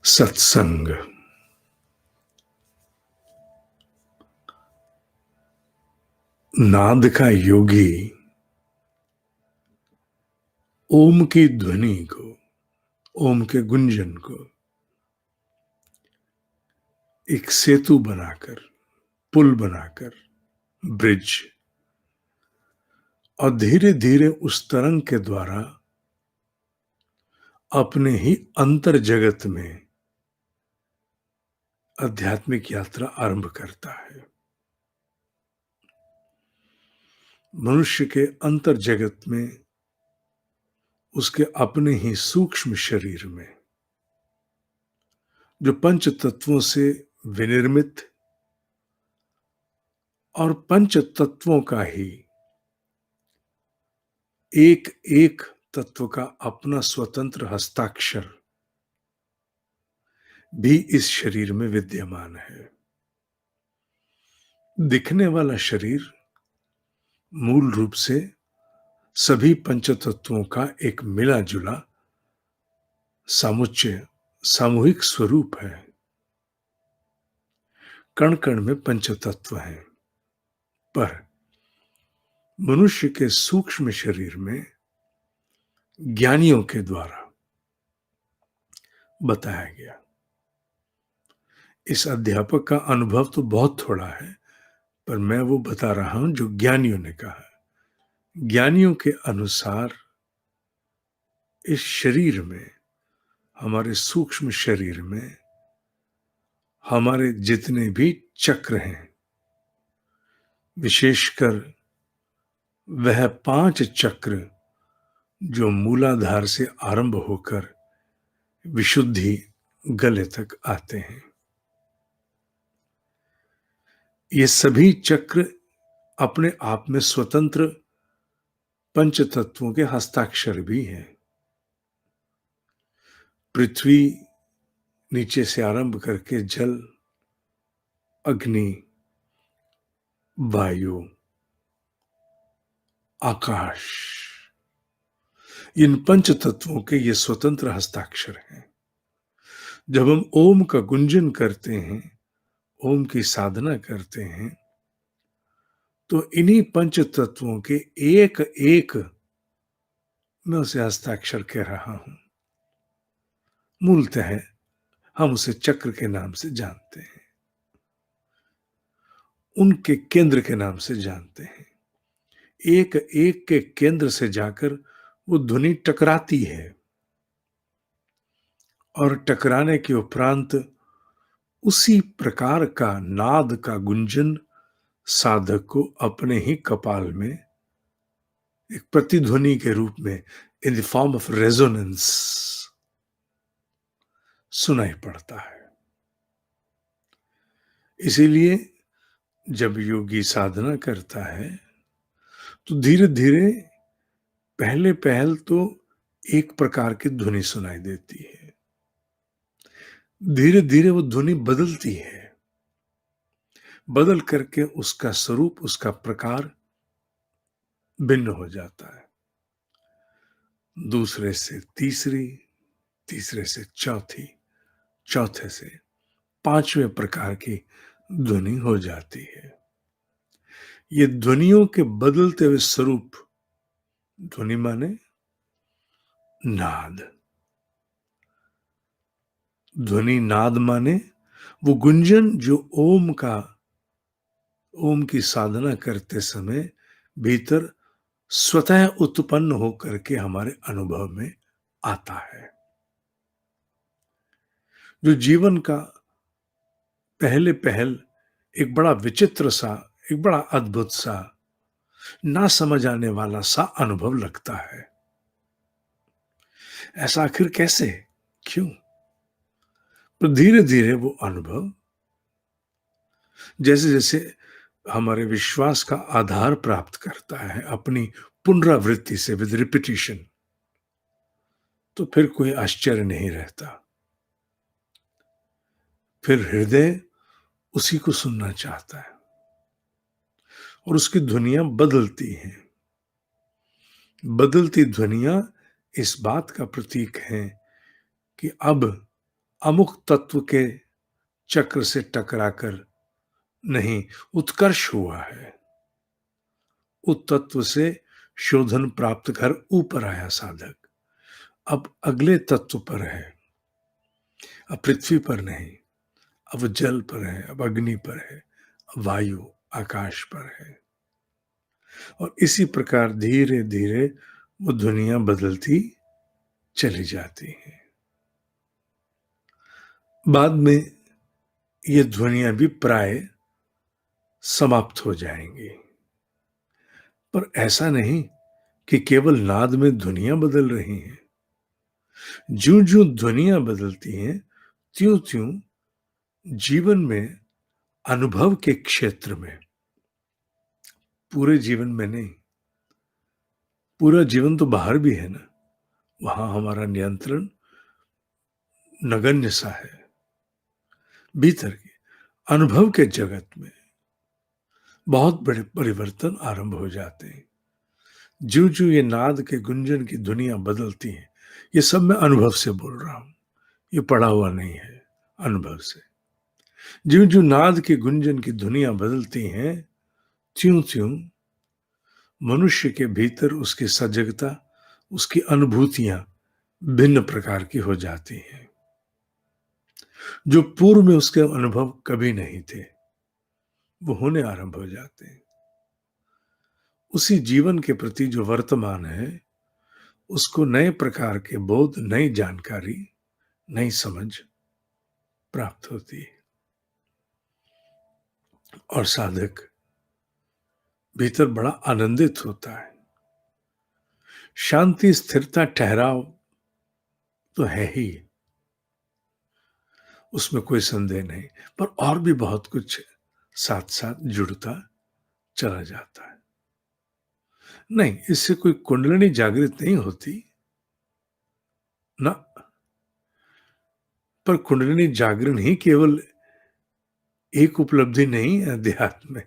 सत्संग। नाद का योगी ओम की ध्वनि को, ओम के गुंजन को एक सेतु बनाकर, पुल बनाकर, ब्रिज, और धीरे धीरे उस तरंग के द्वारा अपने ही अंतर जगत में आध्यात्मिक यात्रा आरंभ करता है। मनुष्य के अंतर जगत में, उसके अपने ही सूक्ष्म शरीर में, जो पंच तत्वों से विनिर्मित और पंच तत्वों का ही एक एक तत्व का अपना स्वतंत्र हस्ताक्षर भी इस शरीर में विद्यमान है। दिखने वाला शरीर मूल रूप से सभी पंच तत्वों का एक मिला जुला समुच्चय, सामूहिक स्वरूप है। कण कण में पंच तत्व हैं, पर मनुष्य के सूक्ष्म शरीर में ज्ञानियों के द्वारा बताया गया। इस अध्यापक का अनुभव तो बहुत थोड़ा है, पर मैं वो बता रहा हूं जो ज्ञानियों ने कहा। ज्ञानियों के अनुसार इस शरीर में, हमारे सूक्ष्म शरीर में, हमारे जितने भी चक्र हैं, विशेषकर वह 5 चक्र जो मूलाधार से आरंभ होकर विशुद्धि गले तक आते हैं, ये सभी चक्र अपने आप में स्वतंत्र पंच तत्वों के हस्ताक्षर भी हैं। पृथ्वी नीचे से आरंभ करके जल, अग्नि, वायु, आकाश, इन पंच तत्वों के ये स्वतंत्र हस्ताक्षर हैं। जब हम ओम का गुंजन करते हैं, ओम की साधना करते हैं, तो इन्हीं पंच तत्वों के एक एक, मैं उसे हस्ताक्षर कह रहा हूं, मूलतः हम उसे चक्र के नाम से जानते हैं, उनके केंद्र के नाम से जानते हैं। एक एक के केंद्र से जाकर वो ध्वनि टकराती है, और टकराने के उपरांत उसी प्रकार का नाद का गुंजन साधक को अपने ही कपाल में एक प्रतिध्वनि के रूप में, in the form of resonance, सुनाई पड़ता है। इसीलिए जब योगी साधना करता है तो धीरे धीरे पहले पहल तो एक प्रकार की ध्वनि सुनाई देती है, धीरे धीरे वो ध्वनि बदलती है, बदल करके उसका स्वरूप, उसका प्रकार भिन्न हो जाता है। दूसरे से तीसरी, तीसरे से चौथी, चौथे से पांचवें प्रकार की ध्वनि हो जाती है। ये ध्वनियों के बदलते हुए स्वरूप, ध्वनि माने नाद, ध्वनि नाद माने वो गुंजन जो ओम का, ओम की साधना करते समय भीतर स्वतः उत्पन्न होकर के हमारे अनुभव में आता है, जो जीवन का पहले पहल एक बड़ा विचित्र सा, एक बड़ा अद्भुत सा, ना समझ आने वाला सा अनुभव लगता है। ऐसा आखिर कैसे, क्यों? पर धीरे धीरे वो अनुभव जैसे जैसे हमारे विश्वास का आधार प्राप्त करता है अपनी पुनरावृत्ति से, विद रिपीटिशन, तो फिर कोई आश्चर्य नहीं रहता। फिर हृदय उसी को सुनना चाहता है और उसकी ध्वनियां बदलती हैं। बदलती ध्वनियां इस बात का प्रतीक हैं कि अब अमुक तत्व के चक्र से टकराकर नहीं उत्कर्ष हुआ है। उस तत्व से शोधन प्राप्त कर ऊपर आया साधक, अब अगले तत्व पर है। अब पृथ्वी पर नहीं, अब जल पर है, अब अग्नि पर है, अब वायु आकाश पर है। और इसी प्रकार धीरे धीरे वो दुनिया बदलती चली जाती है। बाद में ये ध्वनियां भी प्राय समाप्त हो जाएंगी। पर ऐसा नहीं कि केवल नाद में ध्वनियां बदल रही हैं। ज्यों ज्यों ध्वनियां बदलती हैं, त्यों त्यों जीवन में, अनुभव के क्षेत्र में, पूरे जीवन में नहीं, पूरा जीवन तो बाहर भी है ना, वहां हमारा नियंत्रण नगण्य सा है। भीतर के अनुभव के जगत में बहुत बड़े परिवर्तन आरंभ हो जाते हैं। ज्यों ज्यों ये नाद के गुंजन की दुनिया बदलती है, ये सब मैं अनुभव से बोल रहा हूं, ये पढ़ा हुआ नहीं है, अनुभव से। ज्यों ज्यों नाद के गुंजन की दुनिया बदलती हैं, त्यों त्यों मनुष्य के भीतर उसकी सजगता, उसकी अनुभूतियां भिन्न प्रकार की हो जाती हैं। जो पूर्व में उसके अनुभव कभी नहीं थे, वो होने आरंभ हो जाते हैं। उसी जीवन के प्रति जो वर्तमान है, उसको नए प्रकार के बोध, नई जानकारी, नई समझ प्राप्त होती है। और साधक भीतर बड़ा आनंदित होता है। शांति, स्थिरता, ठहराव तो है ही, उसमें कोई संदेह नहीं, पर और भी बहुत कुछ साथ साथ जुड़ता चला जाता है। नहीं, इससे कोई कुंडलिनी जागृत नहीं होती ना, पर कुंडलिनी जागरण ही केवल एक उपलब्धि नहीं है अध्यात्म में,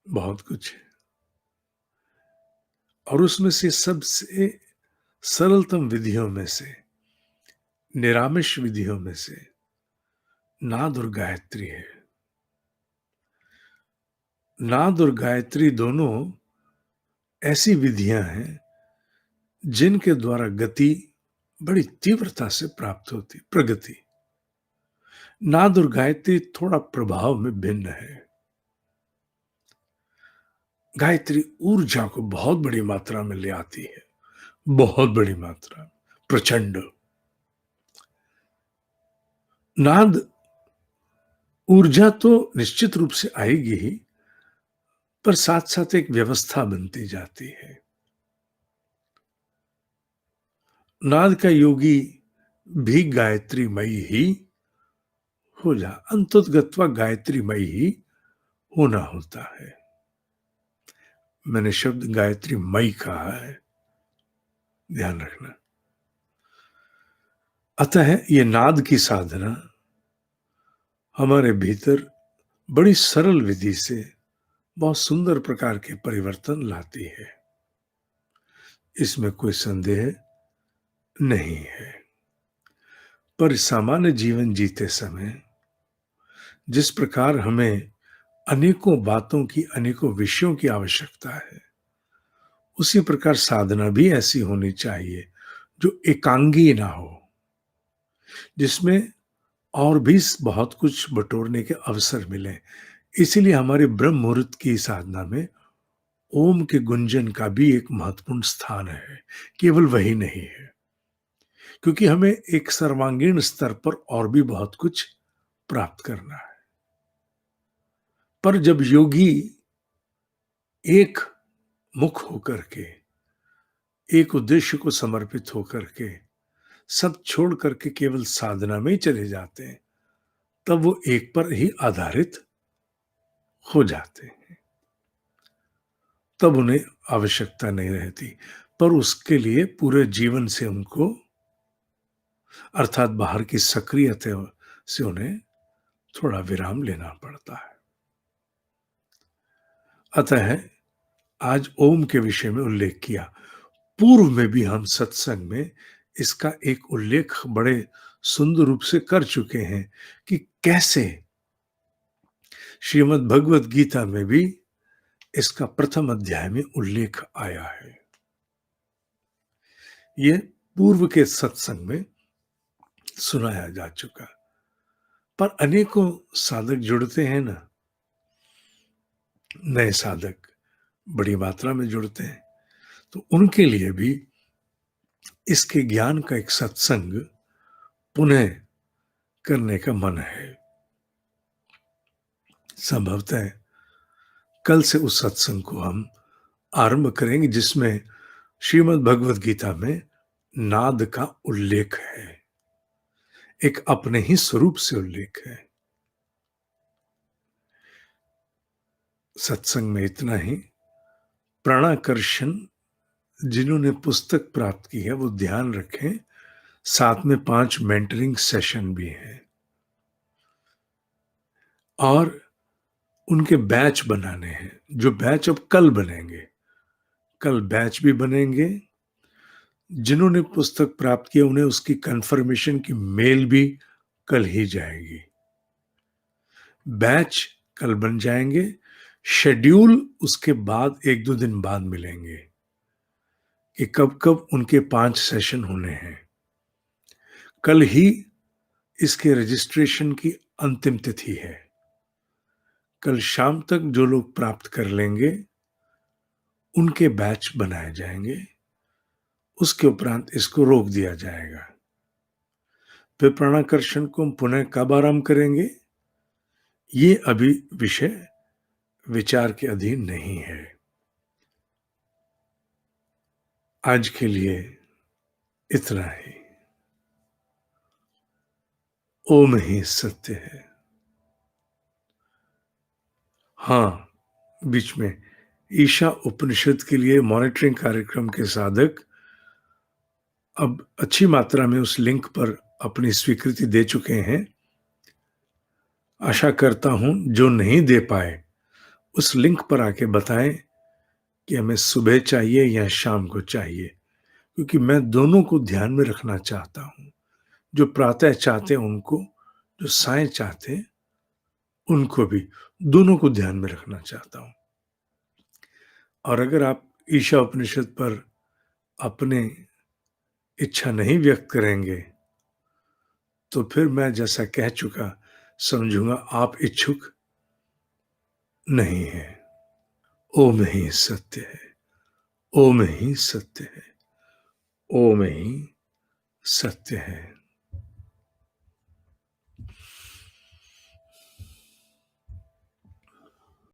बहुत कुछ है। और उसमें से सबसे सरलतम विधियों में से, निरामिष विधियों में से नाद और गायत्री है। नाद और गायत्री दोनों ऐसी विधियां हैं जिनके द्वारा गति बड़ी तीव्रता से प्राप्त होती, प्रगति। नाद और गायत्री थोड़ा प्रभाव में भिन्न है। गायत्री ऊर्जा को बहुत बड़ी मात्रा में ले आती है, बहुत बड़ी मात्रा, प्रचंड। नाद ऊर्जा तो निश्चित रूप से आएगी ही, पर साथ साथ एक व्यवस्था बनती जाती है। नाद का योगी भी गायत्रीमयी ही हो जा, अंततगत्वा गायत्रीमयी ही होना होता है। मैंने शब्द गायत्रीमयी कहा है, ध्यान रखना। अतः ये नाद की साधना हमारे भीतर बड़ी सरल विधि से बहुत सुंदर प्रकार के परिवर्तन लाती है, इसमें कोई संदेह नहीं है। पर सामान्य जीवन जीते समय जिस प्रकार हमें अनेकों बातों की, अनेकों विषयों की आवश्यकता है, उसी प्रकार साधना भी ऐसी होनी चाहिए जो एकांगी ना हो, जिसमें और भी बहुत कुछ बटोरने के अवसर मिले। इसीलिए हमारे ब्रह्म मुहूर्त की साधना में ओम के गुंजन का भी एक महत्वपूर्ण स्थान है। केवल वही नहीं है, क्योंकि हमें एक सर्वांगीण स्तर पर और भी बहुत कुछ प्राप्त करना है। पर जब योगी एक मुख होकर के, एक उद्देश्य को समर्पित होकर के, सब छोड़ करके केवल साधना में ही चले जाते हैं, तब वो एक पर ही आधारित हो जाते हैं। तब उन्हें आवश्यकता नहीं रहती, पर उसके लिए पूरे जीवन से उनको, अर्थात बाहर की सक्रियता से उन्हें थोड़ा विराम लेना पड़ता है। अतः आज ओम के विषय में उल्लेख किया। पूर्व में भी हम सत्संग में इसका एक उल्लेख बड़े सुंदर रूप से कर चुके हैं कि कैसे श्रीमद् भगवत गीता में भी इसका प्रथम अध्याय में उल्लेख आया है। ये पूर्व के सत्संग में सुनाया जा चुका, पर अनेकों साधक जुड़ते हैं ना, नए साधक बड़ी मात्रा में जुड़ते हैं, तो उनके लिए भी इसके ज्ञान का एक सत्संग पुनः करने का मन है। संभवतः कल से उस सत्संग को हम आरंभ करेंगे, जिसमें श्रीमद् भगवत गीता में नाद का उल्लेख है, एक अपने ही स्वरूप से उल्लेख है। सत्संग में इतना ही। प्राणाकर्षण जिन्होंने पुस्तक प्राप्त की है वो ध्यान रखें, साथ में 5 मेंटरिंग सेशन भी हैं और उनके बैच बनाने हैं, जो बैच अब कल बनेंगे। कल बैच भी बनेंगे। जिन्होंने पुस्तक प्राप्त किया उन्हें उसकी कंफर्मेशन की मेल भी कल ही जाएगी। बैच कल बन जाएंगे, शेड्यूल उसके बाद 1-2 दिन बाद मिलेंगे कि कब कब उनके 5 सेशन होने हैं। कल ही इसके रजिस्ट्रेशन की अंतिम तिथि है। कल शाम तक जो लोग प्राप्त कर लेंगे उनके बैच बनाए जाएंगे, उसके उपरांत इसको रोक दिया जाएगा। फिर प्राणाकर्षण को हम पुनः कब आरंभ करेंगे, ये अभी विषय विचार के अधीन नहीं है। आज के लिए इतना ही। ओम ही सत्य है। हाँ, बीच में ईशा उपनिषद के लिए मॉनिटरिंग कार्यक्रम के साधक अब अच्छी मात्रा में उस लिंक पर अपनी स्वीकृति दे चुके हैं। आशा करता हूं जो नहीं दे पाए उस लिंक पर आके बताएं कि हमें सुबह चाहिए या शाम को चाहिए, क्योंकि मैं दोनों को ध्यान में रखना चाहता हूं। जो प्रातः चाहते हैं उनको, जो सायं चाहते हैं उनको भी, दोनों को ध्यान में रखना चाहता हूं। और अगर आप ईशा उपनिषद पर अपने इच्छा नहीं व्यक्त करेंगे तो फिर मैं जैसा कह चुका समझूंगा आप इच्छुक नहीं है। ओम ही सत्य है। ओम ही सत्य है। ओम ही सत्य है।